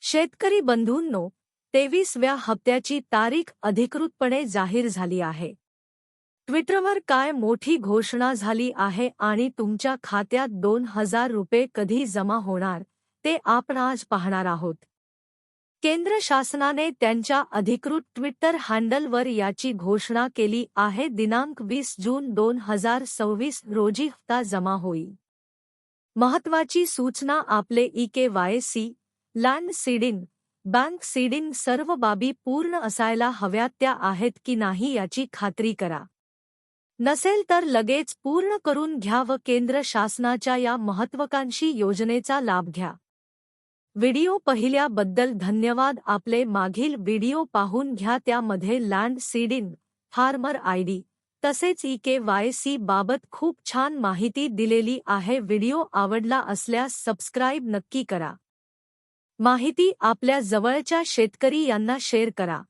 शेतकरी बंधूंनो, 23व्या हप्त्याची तारीख अधिकृतपणे जाहीर झाली आहे. ट्विटरवर काय मोठी घोषणा झाली आहे आणि तुमच्या खात्यात 2000 रुपये कधी जमा होणार ते आपण आज पाहणार आहोत. केंद्र शासनाने त्यांच्या अधिकृत ट्विटर हँडलवर याची घोषणा केली आहे. दिनांक 20 जून 2026 रोजी हप्ता जमा होईल. महत्त्वाची सूचना: आपले EKYC, land seeding, bank seeding सर्व बाबी पूर्ण असायला हव्यात. त्या आहेत की नाही याची खात्री करा. नसेल तर लगेच पूर्ण करून घ्या व केंद्र शासनाच्या या महत्त्वाकांक्षी योजनेचा लाभ घ्या. व्हिडिओ पाहिल्याबद्दल धन्यवाद. आपले मागील व्हिडिओ पाहून घ्या, त्यामध्ये लँड सीडिंग, फार्मर ID तसेच EKYC बाबत खूप छान माहिती दिलेली आहे. व्हिडिओ आवडला असल्यास सबस्क्राईब नक्की करा. माहिती आपल्या जवळच्या शेतकरी यांना शेअर करा.